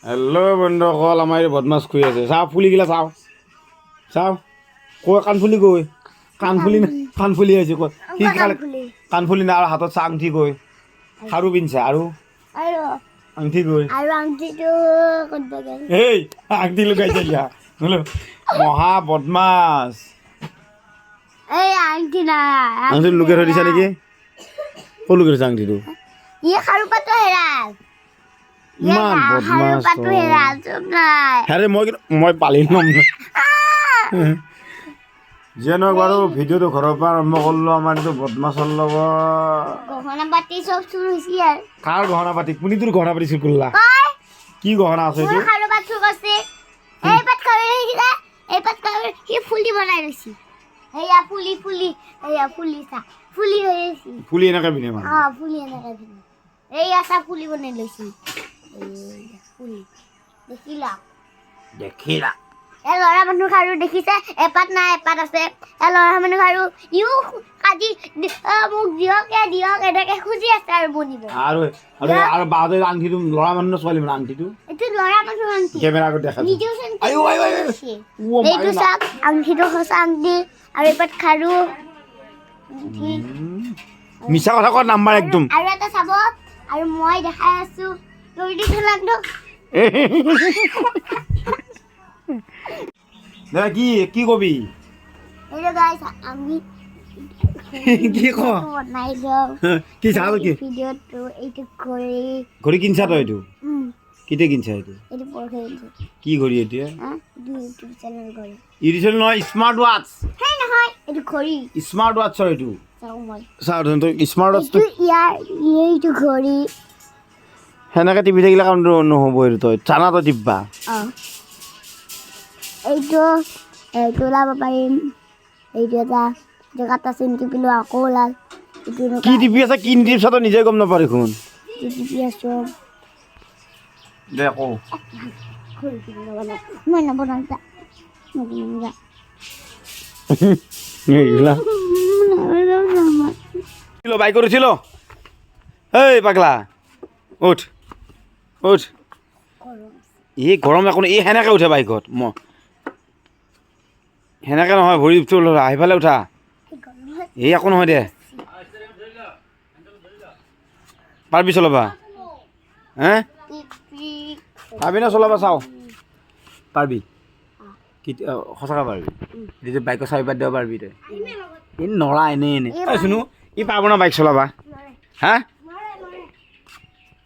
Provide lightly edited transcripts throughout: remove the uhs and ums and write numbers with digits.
Hello' বন্ধুসকল, আমাৰ এই বদমাছ খুই আছে। চাওঁ ফুলিগিলা চাওঁ চাওঁ কৈ কাণফুলি কৈ কাণফুলি আহিছে কৈ কি কাণফুলি নাই আৰু হাতত চা আঙঠি কৈ খাৰু পিন্ধছা আৰু আঙঠি কৈ এই আঙঠি লুকাইছে দিয়া মহা বদমাছ। আঙঠি লুকাই থৈ দিছা নেকি? ক'ত লুকাই থৈছা আঙঠিটো? ইমান বদমাছ হেৰে মই পালি ল'ম যিয়ে নহওক বাৰু ভিডিঅ'টো ঘৰৰ পৰা আৰম্ভ কৰিলোঁ। আমাৰ এইটো বদমাছৰ লগত কাৰ গহনা পাতি কোনে তোৰ গহনা পাতি চুৰ কৰিলা? কি গহনা আছে এইটো? ফুলি এনেকে পিন্ধে মানে দেখিলা ল'ৰা মানুহ খাৰু দেখিছে, এপাত নাই এপাত আছে। ল'ৰা মানুহ খাৰু ইও কাজি মোক দিয়ক এনেকে খুজি আছে আৰু বনিব। আৰু বাদে আঙঠিটো ল'ৰা মানুহ ছোৱালী মানুহ আঙঠিটো এইটো ল'ৰা মানুহ আঙঠি কেমেৰা আগত দেখা এইটো চাওক আঙঠিটো সঁচা আঙঠি আৰু এপাত খাৰু মিছা কথা কোৱা নাম্বাৰ একদম আৰু এটা চাব আৰু মই দেখাই আছো দৌৰি কি কবি এইটো গাইছ আমি কি ক বনাই লওঁ কি চাওঁ কি ভিডিঅ'টো এইটো ঘড়ী কিনছা তই এইটো কেতিয়া কিনছা এইটো কি ঘড়ী এতিয়া ইউটিউব চেনেল ঘড়ী ইউটিউব চেনেল নহয় স্মাৰ্ট ৱাটচ নহয় এইটো ঘড়ী স্মাৰ্ট ৱাটচৰ এইটো চাওঁ মই চাওঁ তই স্মাৰ্ট ৱাটচটো এইটো ঘড়ী সেনেকে টিপি থাকিলে কাম নহ'ব এইটো তই জানা তই টিপবা এইটো ওলাব পাৰিম এইটো এটা জেগাত আছে টিপিলো আকৌ ওলাল কি টিপি আছে কি টিপছা তই নিজে গম নাপাওঁ দেখোন টিপি আছো দে আকৌ মই নবনাওঁ বাইকত উঠিল এই পাগলা উঠ এই গৰম একো এই সেনেকে উঠে বাইকত সেনেকে নহয় ভৰি সেইফালে উঠা এই একো নহয় দে পাৰিবি চলাবা হে পাৰিবি না চলাবা চাওঁ পাৰিবি সঁচাকৈ পাৰিবি যদি বাইকৰ চাবি বাদ দিব পাৰিবি তই এই নৰা এনেই শুনো ই পাব না বাইক চলাবা হা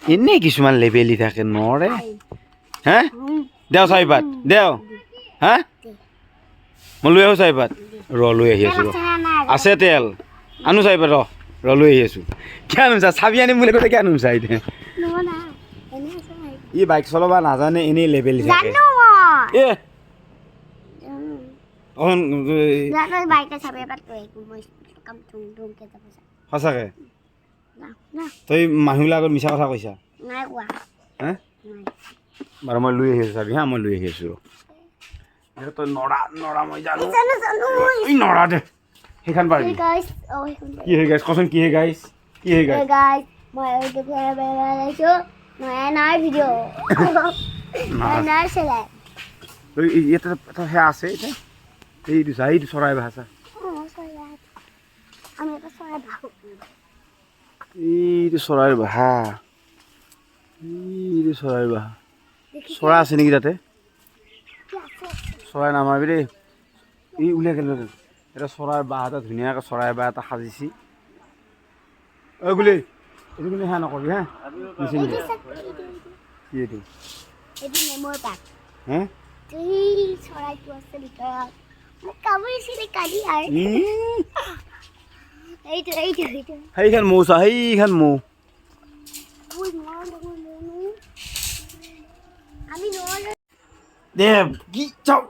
এনেই কিছুমান লেবেলি থাকে নৰে হে দেও চাবিপাত দেও হা মই লৈ আহোঁ চাবিপাত লৈ আহি আছোঁ আছে তেল আনো চাবিপাত লৈ আহি আছোঁ কিয় আনোছা চাবি আনিম বুলি কৈছে কিয় আনোছা এতিয়া ই বাইক চলাবা নাজানে এনেই লেবেলি থাকে সঁচাকে তই মানুহবিলাক আগত মিছা কথা কৈছা হে বাৰু মই লৈ আহি আছোঁ চাবি হা মই লৈ আহি আছোঁ তই নৰা মই জানো নৰা দে সেইখন পাৰিবি কি হে গাইছ কচোন কি হে গাইছ সেয়া আছে এতিয়া এইটো চৰাই ভাষা এইটো চৰাইৰ বাহা চৰাই আছে নেকি তাতে চৰাই নামাৰিবি দেই এই উলিয়াই গেল এটা চৰাইৰ বাঁহ এটা ধুনীয়াকৈ চৰাই বাঁহ এটা সাজিছি ঐ গুলি এইটো কিন্তু সেয়া নকৰিবি হা কি এইটো হে সেইখন মৌ চা সেইখন মৌ দে কি চাও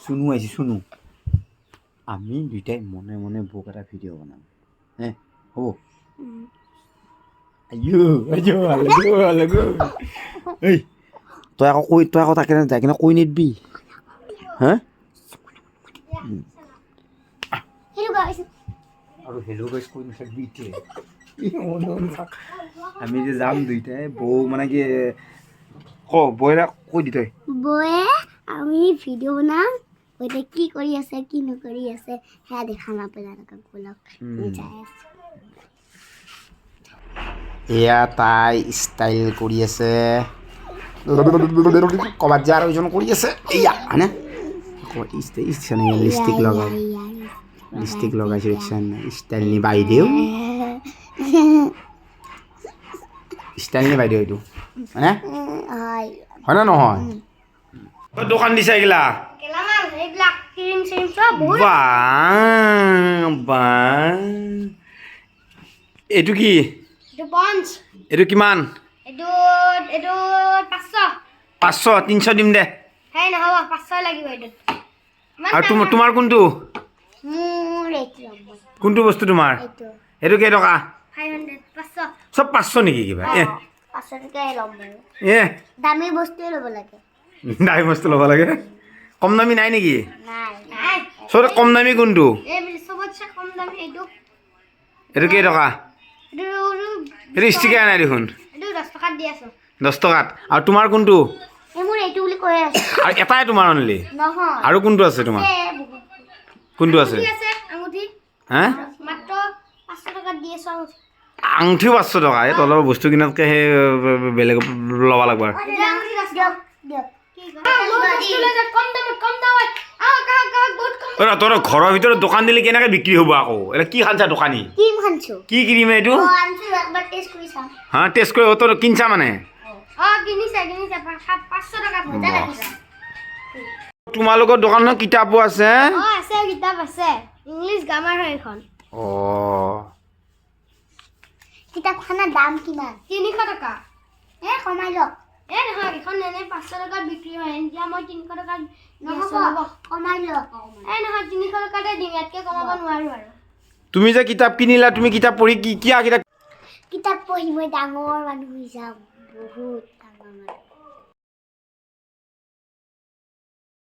শুনো আহিছে শুনো আমি দুইটাই মনে মনে বুক এটা ভিডিঅ' বনাম হে হ'ব তই আকৌ তাকে যাই কিনে কৈ নিদিবি হা আৰু হেল্ল' গাইছ কৈ নাথাকিবি এতিয়া আমি যে যাম দুইটাই বৌ মানে কি ক বইৰা কৈ দি তই বয়ে আমি ভিডিঅ' বনাম বইতে কি কৰি আছে কি নকৰি আছে সেয়া দেখা নাপালে বলক যাই আছে এয়া তাই ষ্টাইল কৰি আছে ক'ৰবাত যে আৰু এজন কৰি আছে এয়া হয়নে লিপষ্টিক লগাইছে ষ্টাইল নি বাইদেউ ষ্টাইল নি বাইদেউ এইটো হয়নে হয় নে নহয় দোকান দিছে এইগিলা এইটো কি এইটো কিমান 500 300 দিম দে আৰু তোমাৰ কোনটো কোনটো বস্তু তোমাৰ এইটো কেইটকা চব 500 নেকি কিবা দামী বস্তুৱে ল'ব লাগে দামী বস্তু ল'ব লাগে কম দামী নাই নেকি চবতে কম দামী কোনটো এইটো কেইটকা এইটো ষ্টিকাৰ নাই দেখোন 10 টকাত আৰু তোমাৰ কোনটো আৰু এটাই তোমাৰ অনলি আৰু কোনটো আছে তোমাৰ কোনটো আছে হা আঙুঠিও 500 টকা এই তলৰ বস্তু কিনাতকৈ সেই বেলেগ ল'ব লাগিব আৰু তোৰ ঘৰৰ ভিতৰত দোকান দিলে কেনেকৈ বিক্ৰী হ'ব আকৌ এটা কি খানছা দোকানী কি ক্ৰীম এইটো হা টেষ্ট কৰি তোৰ কিনছা মানে তোমালোকৰ দোকানত কিতাপো আছে ইংলিছ গ্ৰামাৰ হয় এখন অঁ কিতাপখনৰ দাম কিমান 300 টকা কমাই লওক নহয় এখন এনে 500 টকাত বিক্ৰী হয় এতিয়া মই 300 টকাত নহ'ব কমাই লওক নহয় 300 টকাতে দিম ইয়াতকৈ কমাব নোৱাৰো আৰু তুমি যে কিতাপ কিনিলা তুমি কিতাপ পঢ়ি কি কিতাপ পঢ়ি মই ডাঙৰ মানুহ হৈ যাম বহুত ডাঙৰ মানুহ